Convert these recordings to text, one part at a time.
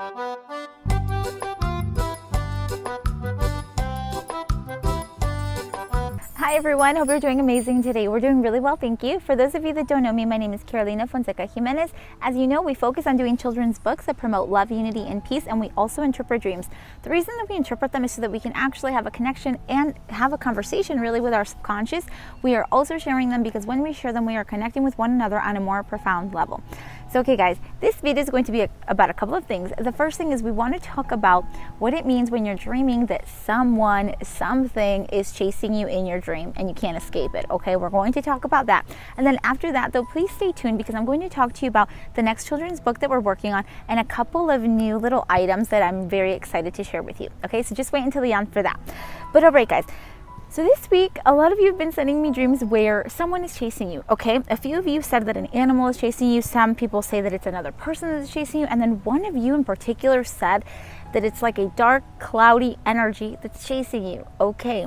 Hi everyone, hope you're doing amazing today. We're doing really well, thank you. For those of you that don't know me, my name is Carolina Fonseca Jimenez. As you know, we focus on doing children's books that promote love, unity, and peace, and we also interpret dreams. The reason that we interpret them is so that we can actually have a connection and have a conversation really with our subconscious. We are also sharing them because when we share them, we are connecting with one another on a more profound level. So okay guys, this video is going to be about a couple of things. The first thing is we want to talk about what it means when you're dreaming that someone, something is chasing you in your dream and you can't escape it. Okay, we're going to talk about that. And then after that though, please stay tuned because I'm going to talk to you about the next children's book that we're working on and a couple of new little items that I'm very excited to share with you. Okay, so just wait until the end for that. But all right guys, so this week, a lot of you have been sending me dreams where someone is chasing you, okay? A few of you said that an animal is chasing you. Some people say that it's another person that is chasing you. And then one of you in particular said that it's like a dark, cloudy energy that's chasing you, okay?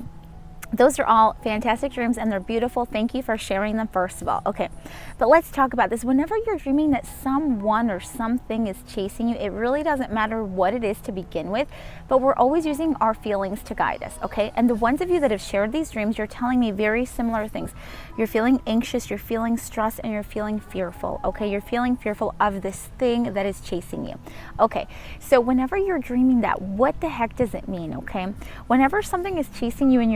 Those are all fantastic dreams and they're beautiful. Thank you for sharing them first of all. Okay, but let's talk about this. Whenever you're dreaming that someone or something is chasing you, it really doesn't matter what it is to begin with, but we're always using our feelings to guide us, okay? And the ones of you that have shared these dreams, you're telling me very similar things. You're feeling anxious, you're feeling stressed, and you're feeling fearful, okay? You're feeling fearful of this thing that is chasing you. Okay, so whenever you're dreaming that, what the heck does it mean, okay? Whenever something is chasing you in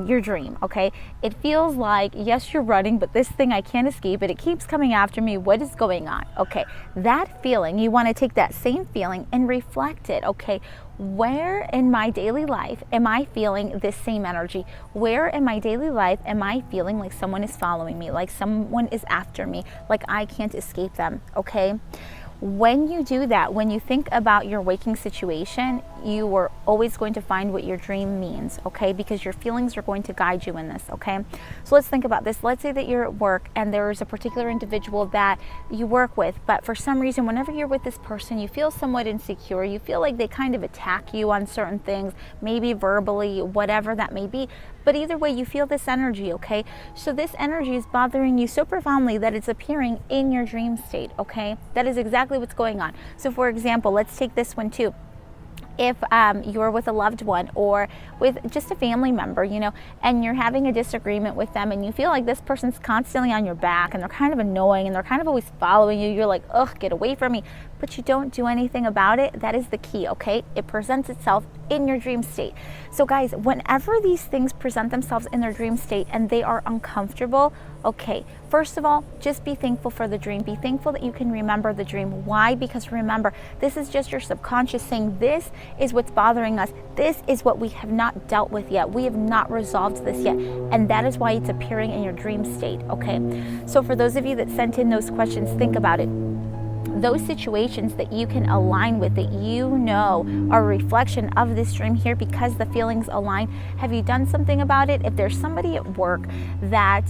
your dream, okay, it feels like, yes, you're running, but this thing, I can't escape it. It keeps coming after me. What is going on? Okay, that feeling, you want to take that same feeling and reflect it, okay? Where in my daily life am I feeling this same energy? Where in my daily life am I feeling like someone is following me, like someone is after me, like I can't escape them, okay? When you do that, when you think about your waking situation, you are always going to find what your dream means, okay? Because your feelings are going to guide you in this, okay? So let's think about this. Let's say that you're at work and there's a particular individual that you work with, but for some reason, whenever you're with this person, you feel somewhat insecure. You feel like they kind of attack you on certain things, maybe verbally, whatever that may be. But either way, you feel this energy, okay? So this energy is bothering you so profoundly that it's appearing in your dream state, okay? That is exactly what's going on. So for example, let's take this one too. If you're with a loved one or with just a family member, you know, and you're having a disagreement with them and you feel like this person's constantly on your back and they're kind of annoying and they're kind of always following you, you're like, ugh, get away from me, but you don't do anything about it, that is the key, okay? It presents itself in your dream state. So guys, whenever these things present themselves in their dream state and they are uncomfortable, okay, first of all, just be thankful for the dream. Be thankful that you can remember the dream. Why? Because remember, this is just your subconscious saying, this is what's bothering us. This is what we have not dealt with yet. We have not resolved this yet. And that is why it's appearing in your dream state, okay? So for those of you that sent in those questions, think about it. Those situations that you can align with, that you know are a reflection of this dream here because the feelings align, have you done something about it? If there's somebody at work that,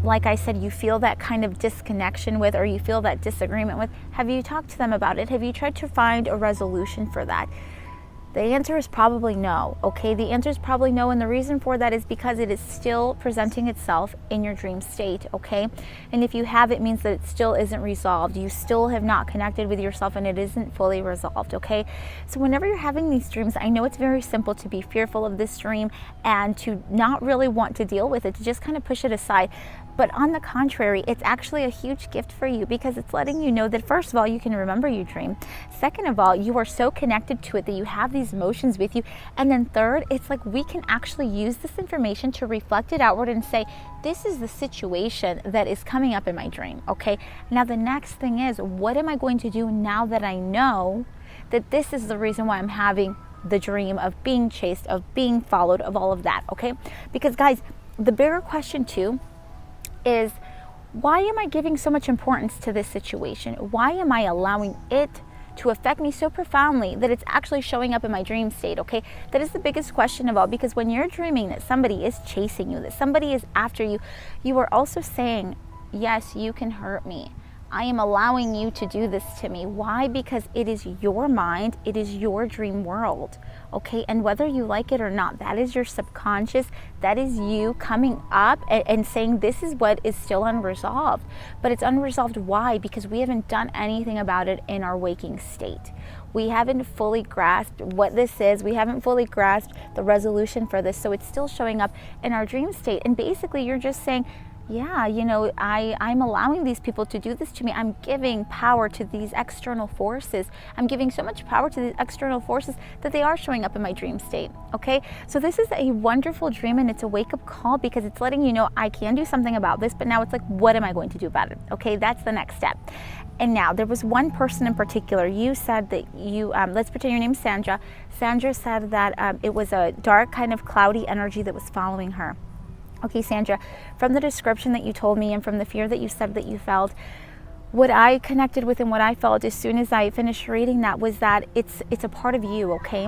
like I said, you feel that kind of disconnection with or you feel that disagreement with, have you talked to them about it? Have you tried to find a resolution for that? The answer is probably no, okay? The answer is probably no, and the reason for that is because it is still presenting itself in your dream state, okay? And if you have, it means that it still isn't resolved. You still have not connected with yourself and it isn't fully resolved, okay? So whenever you're having these dreams, I know it's very simple to be fearful of this dream and to not really want to deal with it, to just kind of push it aside. But on the contrary, it's actually a huge gift for you because it's letting you know that first of all, you can remember your dream. Second of all, you are so connected to it that you have these emotions with you. And then third, it's like we can actually use this information to reflect it outward and say, this is the situation that is coming up in my dream, okay? Now the next thing is, what am I going to do now that I know that this is the reason why I'm having the dream of being chased, of being followed, of all of that, okay? Because guys, the bigger question too is, why am I giving so much importance to this situation? Why am I allowing it to affect me so profoundly that it's actually showing up in my dream state, okay? That is the biggest question of all, because when you're dreaming that somebody is chasing you, that somebody is after you, you are also saying, yes, you can hurt me. I am allowing you to do this to me. Why? Because it is your mind, it is your dream world, okay? And whether you like it or not, that is your subconscious, that is you coming up and saying this is what is still unresolved. But it's unresolved, why? Because we haven't done anything about it in our waking state. we haven't fully grasped what this is. We haven't fully grasped the resolution for this. So it's still showing up in our dream state. And basically you're just saying, yeah, you know, I'm allowing these people to do this to me. I'm giving power to these external forces. I'm giving so much power to these external forces that they are showing up in my dream state, okay? So this is a wonderful dream, and it's a wake-up call because it's letting you know I can do something about this, but now it's like, what am I going to do about it? Okay, that's the next step. And now there was one person in particular. You said that you, let's pretend your name's Sandra. Sandra said that it was a dark kind of cloudy energy that was following her. Okay, Sandra, from the description that you told me and from the fear that you said that you felt, what I connected with and what I felt as soon as I finished reading that was that it's a part of you, okay?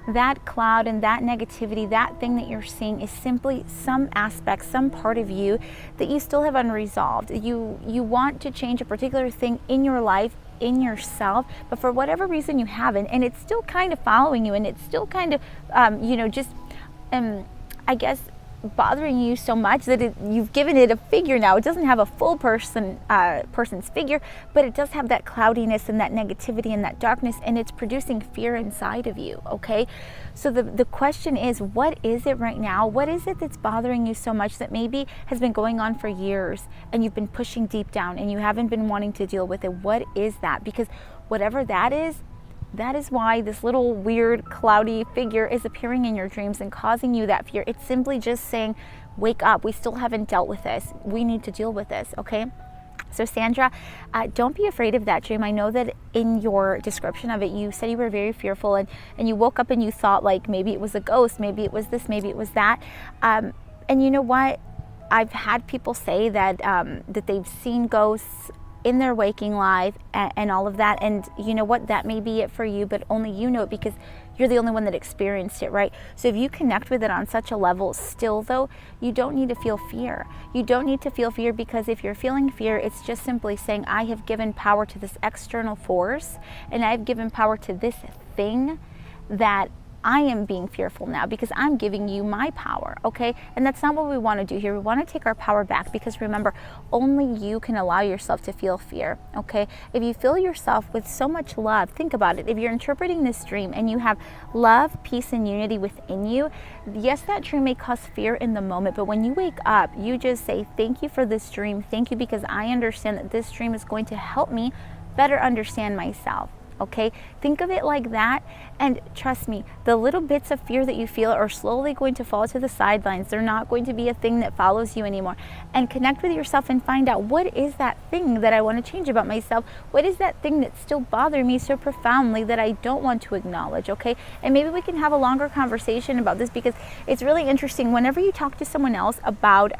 That cloud and that negativity, that thing that you're seeing is simply some aspect, some part of you that you still have unresolved. You want to change a particular thing in your life, in yourself, but for whatever reason you haven't, and it's still kind of following you, and it's still kind of, I guess, bothering you so much that you've given it a figure now. It doesn't have a full person's figure, but it does have that cloudiness and that negativity and that darkness, and it's producing fear inside of you, okay? So the question is, what is it right now? What is it that's bothering you so much that maybe has been going on for years and you've been pushing deep down and you haven't been wanting to deal with it? What is that? Because whatever that is why this little weird cloudy figure is appearing in your dreams and causing you that fear. It's simply just saying, wake up, we still haven't dealt with this. We need to deal with this, okay? So Sandra, don't be afraid of that dream. I know that in your description of it, you said you were very fearful and you woke up and you thought like maybe it was a ghost, maybe it was this, maybe it was that. And you know what? I've had people say that, that they've seen ghosts in their waking life and all of that, and you know what, that may be it for you, but only you know it because you're the only one that experienced it, right? So if you connect with it on such a level, still though, you don't need to feel fear. You don't need to feel fear, because if you're feeling fear, it's just simply saying, I have given power to this external force, and I've given power to this thing that I am being fearful now because I'm giving you my power, okay? And that's not what we want to do here. We want to take our power back, because remember, only you can allow yourself to feel fear, okay? If you fill yourself with so much love, think about it. If you're interpreting this dream and you have love, peace, and unity within you, yes, that dream may cause fear in the moment, but when you wake up, you just say, thank you for this dream. Thank you, because I understand that this dream is going to help me better understand myself. Okay, think of it like that, and trust me, the little bits of fear that you feel are slowly going to fall to the sidelines. They're not going to be a thing that follows you anymore. And connect with yourself and find out, what is that thing that I want to change about myself? What is that thing that's still bothering me so profoundly that I don't want to acknowledge, okay? And maybe we can have a longer conversation about this, because it's really interesting whenever you talk to someone else about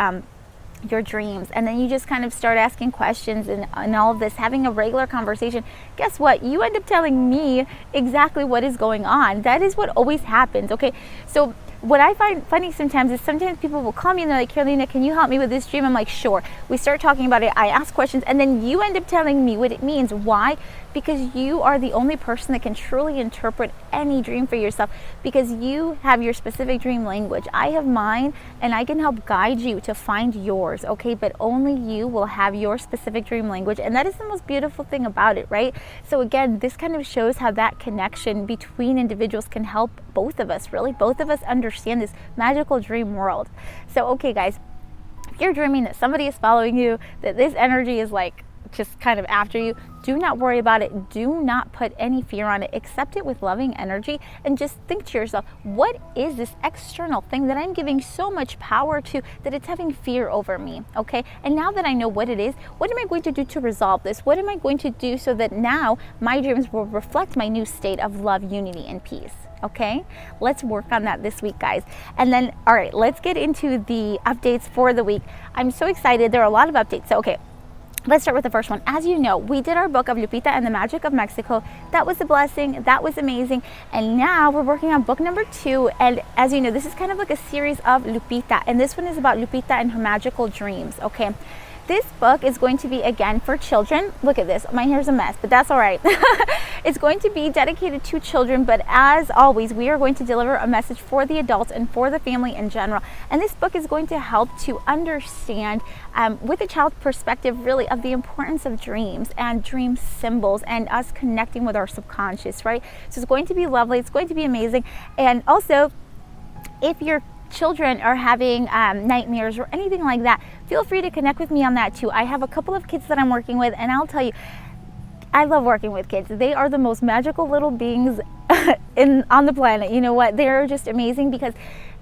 your dreams, and then you just kind of start asking questions and all of this, having a regular conversation, guess what? You end up telling me exactly what is going on. That is what always happens, okay? So what I find funny sometimes is sometimes people will call me and they're like, Carolina, can you help me with this dream? I'm like, sure. We start talking about it, I ask questions, and then you end up telling me what it means. Why? Because you are the only person that can truly interpret any dream for yourself, because you have your specific dream language. I have mine, and I can help guide you to find yours, okay? But only you will have your specific dream language, and that is the most beautiful thing about it, right? So again, this kind of shows how that connection between individuals can help both of us, really. Both of us understand this magical dream world. So, okay, guys, if you're dreaming that somebody is following you, that this energy is like just kind of after you, do not worry about it. Do not put any fear on it. Accept it with loving energy, and just think to yourself, what is this external thing that I'm giving so much power to that it's having fear over me, okay? And now that I know what it is, what am I going to do to resolve this? What am I going to do so that now my dreams will reflect my new state of love, unity, and peace? Okay, let's work on that this week, guys. And then, all right, let's get into the updates for the week. I'm so excited. There are a lot of updates. So, okay, let's start with the first one. As you know, we did our book of Lupita and the Magic of Mexico. That was a blessing. That was amazing. And now we're working on book number 2. And as you know, this is kind of like a series of Lupita. And this one is about Lupita and her magical dreams, okay? This book is going to be, again, for children. Look at this. My hair's a mess, but that's all right. It's going to be dedicated to children, but as always, we are going to deliver a message for the adults and for the family in general. And this book is going to help to understand, with a child's perspective, really, of the importance of dreams and dream symbols and us connecting with our subconscious, right? So it's going to be lovely. It's going to be amazing. And also, if you're children are having nightmares or anything like that, feel free to connect with me on that too. I have a couple of kids that I'm working with, and I'll tell you, I love working with kids. They are the most magical little beings on the planet. You know what? They're just amazing because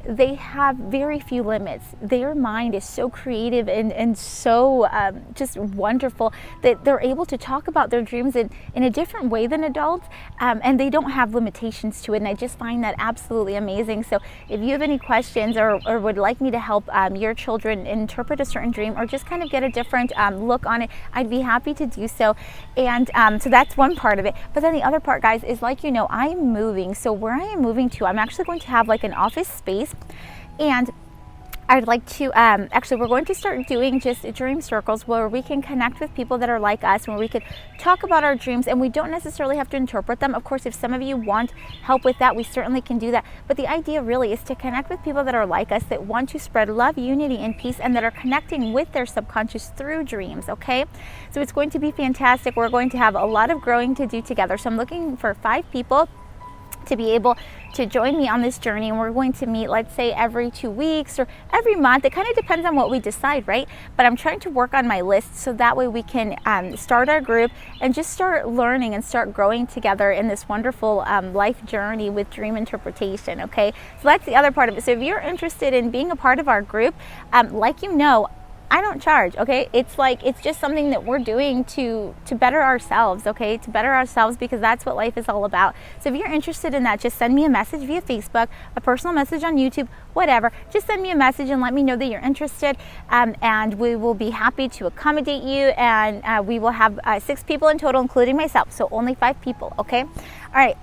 they have very few limits. Their mind is so creative and so just wonderful that they're able to talk about their dreams in a different way than adults, and they don't have limitations to it. And I just find that absolutely amazing. So if you have any questions or would like me to help your children interpret a certain dream or just kind of get a different look on it, I'd be happy to do so. And so that's one part of it. But then the other part, guys, is, like, you know, I'm moving. So where I am moving to, I'm actually going to have like an office space. And I'd like to, actually, we're going to start doing just dream circles where we can connect with people that are like us, where we could talk about our dreams, and we don't necessarily have to interpret them. Of course, if some of you want help with that, we certainly can do that. But the idea really is to connect with people that are like us, that want to spread love, unity, and peace, and that are connecting with their subconscious through dreams, okay? So it's going to be fantastic. We're going to have a lot of growing to do together. So I'm looking for 5 people to be able to join me on this journey, and we're going to meet, let's say, every 2 weeks or every month. It kind of depends on what we decide, right? But I'm trying to work on my list so that way we can start our group and just start learning and start growing together in this wonderful life journey with dream interpretation, okay? So that's the other part of it. So if you're interested in being a part of our group, like, you know, I don't charge, okay? It's like, it's just something that we're doing to better ourselves, okay? To better ourselves, because that's what life is all about. So if you're interested in that, just send me a message via Facebook, a personal message on YouTube, whatever. Just send me a message and let me know that you're interested, and we will be happy to accommodate you. And we will have 6 people in total, including myself. So only 5 people, okay? All right.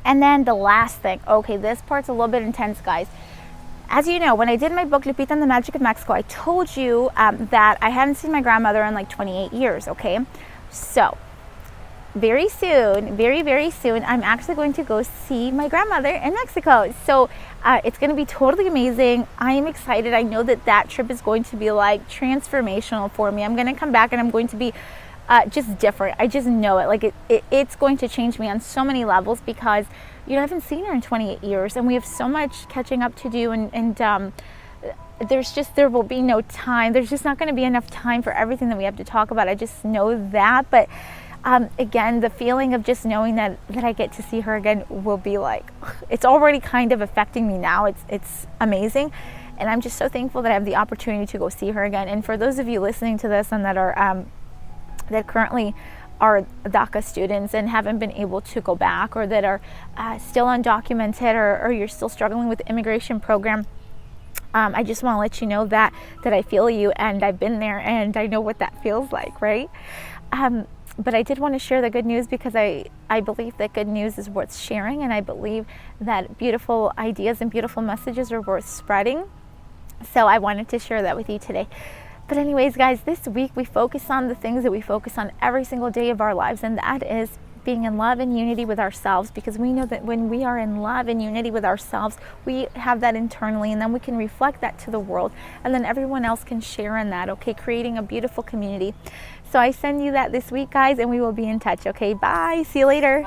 And then the last thing, okay, this part's a little bit intense, guys. As you know, when I did my book, Lupita and the Magic of Mexico, I told you that I hadn't seen my grandmother in like 28 years, okay? So, very soon, very, very soon, I'm actually going to go see my grandmother in Mexico. So, it's going to be totally amazing. I am excited. I know that that trip is going to be like transformational for me. I'm going to come back and I'm going to be just different. I just know it. Like, it's going to change me on so many levels because, you know, I haven't seen her in 28 years and we have so much catching up to do, and there will be no time. There's just not going to be enough time for everything that we have to talk about. I just know that. But again, the feeling of just knowing that I get to see her again will be like, it's already kind of affecting me now. It's amazing. And I'm just so thankful that I have the opportunity to go see her again. And for those of you listening to this and that are that currently are DACA students and haven't been able to go back, or that are still undocumented, or you're still struggling with the immigration program, I just want to let you know that I feel you, and I've been there, and I know what that feels like, right? But I did want to share the good news because I believe that good news is worth sharing, and I believe that beautiful ideas and beautiful messages are worth spreading. So I wanted to share that with you today. But anyways, guys, this week we focus on the things that we focus on every single day of our lives, and that is being in love and unity with ourselves, because we know that when we are in love and unity with ourselves, we have that internally, and then we can reflect that to the world, and then everyone else can share in that, okay, creating a beautiful community. So I send you that this week, guys, and we will be in touch, okay? Bye. See you later.